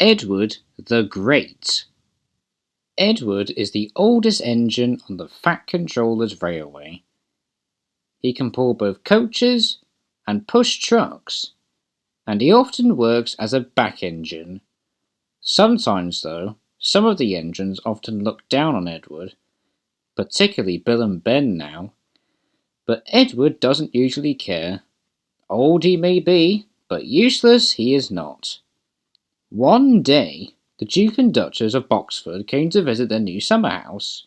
Edward the Great. Edward is the oldest engine on the Fat Controller's railway. He can pull both coaches and push trucks, and he often works as a back engine. Sometimes, though, some of the engines often look down on Edward, particularly Bill and Ben now, but Edward doesn't usually care. Old he may be, but useless he is not. One day, the Duke and Duchess of Boxford came to visit their new summer house.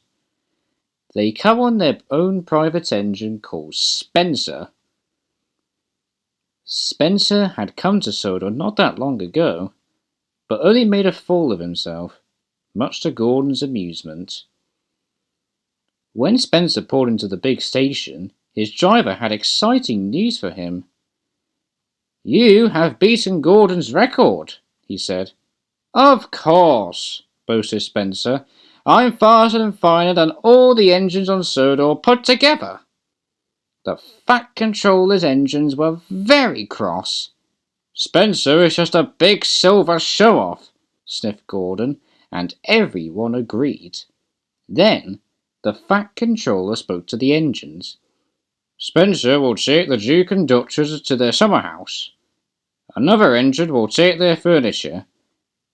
They come on their own private engine called Spencer. Spencer had come to Sodor not that long ago, but only made a fool of himself, much to Gordon's amusement. When Spencer pulled into the big station, his driver had exciting news for him. "You have beaten Gordon's record," he said. "Of course," boasted Spencer. "I'm faster and finer than all the engines on Sodor put together." The Fat Controller's engines were very cross. "Spencer is just a big silver show-off," sniffed Gordon, and everyone agreed. Then the Fat Controller spoke to the engines. "Spencer will take the Duke and Duchess to their summer house. Another engine will take their furniture."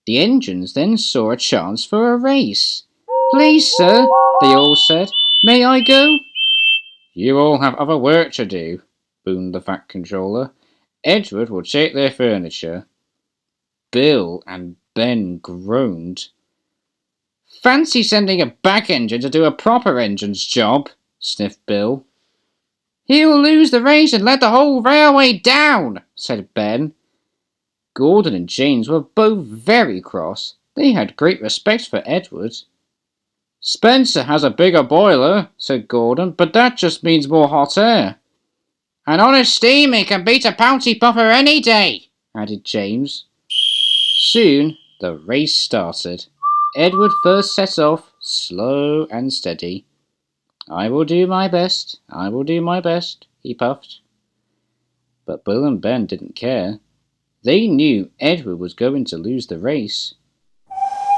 The engines then saw a chance for a race. "Please, sir," they all said, "may I go?" "You all have other work to do," boomed the Fat Controller. "Edward will take their furniture." Bill and Ben groaned. "Fancy sending a back engine to do a proper engine's job," sniffed Bill. "He'll lose the race and let the whole railway down," said Ben. Gordon and James were both very cross. They had great respect for Edward. "Spencer has a bigger boiler," said Gordon, "but that just means more hot air." "An honest steamer can beat a bouncy puffer any day," added James. Soon the race started. Edward first set off, slow and steady. "I will do my best, I will do my best," he puffed. But Bill and Ben didn't care. They knew Edward was going to lose the race.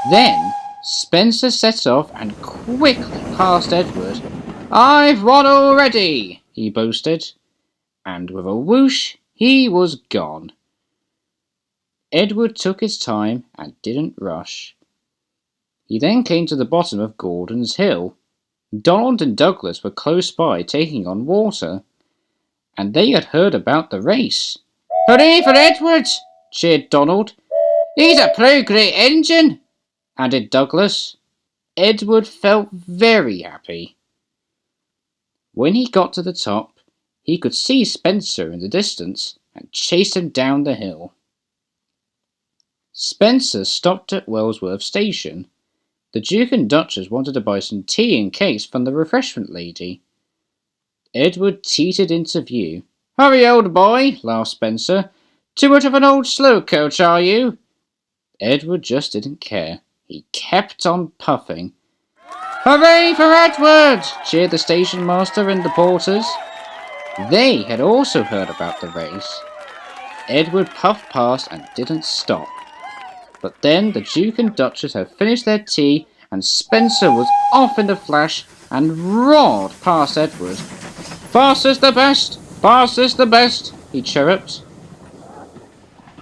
Then Spencer set off and quickly passed Edward. "I've won already," he boasted, and with a whoosh he was gone. Edward took his time and didn't rush. He then came to the bottom of Gordon's Hill. Donald and Douglas were close by taking on water, and they had heard about the race. "Hooray for Edward!" cheered Donald. "He's a plough great engine," added Douglas. Edward felt very happy. When he got to the top, he could see Spencer in the distance and chased him down the hill. Spencer stopped at Wellsworth Station. The Duke and Duchess wanted to buy some tea and cakes from the refreshment lady. Edward teetered into view. "Hurry, old boy," laughed Spencer. "Too much of an old slow coach, are you?" Edward just didn't care. He kept on puffing. "Hooray for Edward!" cheered the station master and the porters. They had also heard about the race. Edward puffed past and didn't stop. But then the Duke and Duchess had finished their tea, and Spencer was off in a flash and roared past Edward. "Fastest the best! Fastest the best!" he chirruped.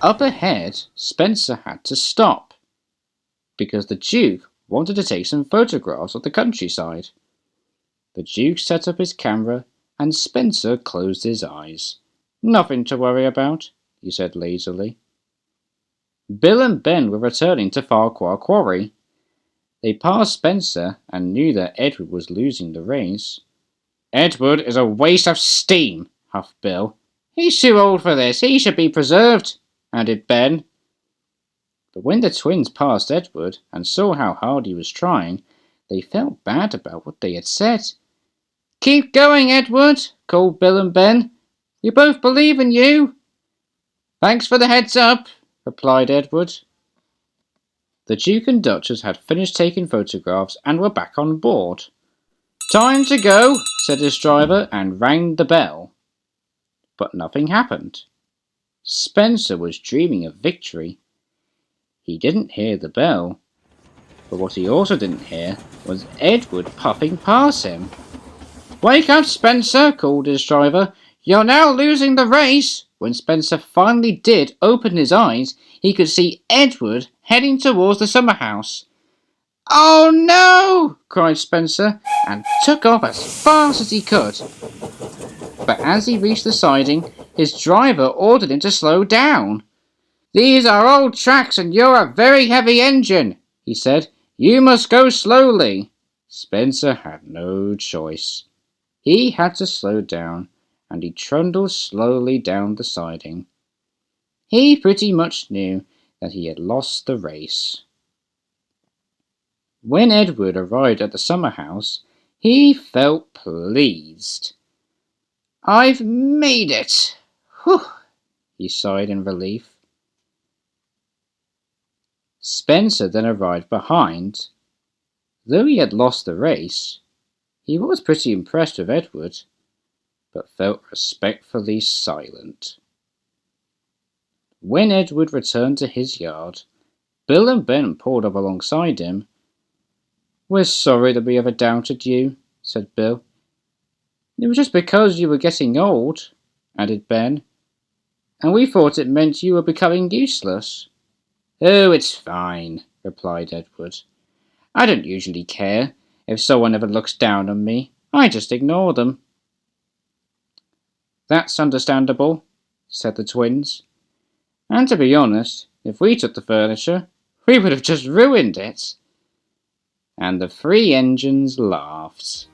Up ahead, Spencer had to stop, because the Duke wanted to take some photographs of the countryside. The Duke set up his camera, and Spencer closed his eyes. "Nothing to worry about," he said lazily. Bill and Ben were returning to Farquhar Quarry. They passed Spencer and knew that Edward was losing the race. "Edward is a waste of steam," huffed Bill. "He's too old for this. He should be preserved," added Ben. But when the twins passed Edward and saw how hard he was trying, they felt bad about what they had said. "Keep going, Edward," called Bill and Ben. "We both believe in you." "Thanks for the heads up," replied Edward. The Duke and Duchess had finished taking photographs and were back on board. "Time to go," said his driver, and rang the bell. But nothing happened. Spencer was dreaming of victory. He didn't hear the bell, but what he also didn't hear was Edward puffing past him. "Wake up, Spencer," called his driver. "You're now losing the race." When Spencer finally did open his eyes, he could see Edward heading towards the summer house. "Oh no!" cried Spencer, and took off as fast as he could. But as he reached the siding, his driver ordered him to slow down. "These are old tracks and you're a very heavy engine," he said. "You must go slowly." Spencer had no choice. He had to slow down, and he trundled slowly down the siding. He pretty much knew that he had lost the race. When Edward arrived at the summer house, he felt pleased. "I've made it! Whew!" he sighed in relief. Spencer then arrived behind. Though he had lost the race, he was pretty impressed with Edward, but felt respectfully silent. When Edward returned to his yard, Bill and Ben pulled up alongside him. "We're sorry that we ever doubted you," said Bill. "It was just because you were getting old," added Ben, "and we thought it meant you were becoming useless." "Oh, it's fine," replied Edward. "I don't usually care if someone ever looks down on me. I just ignore them." "That's understandable," said the twins. "And to be honest, if we took the furniture, we would have just ruined it." And the three engines laughed.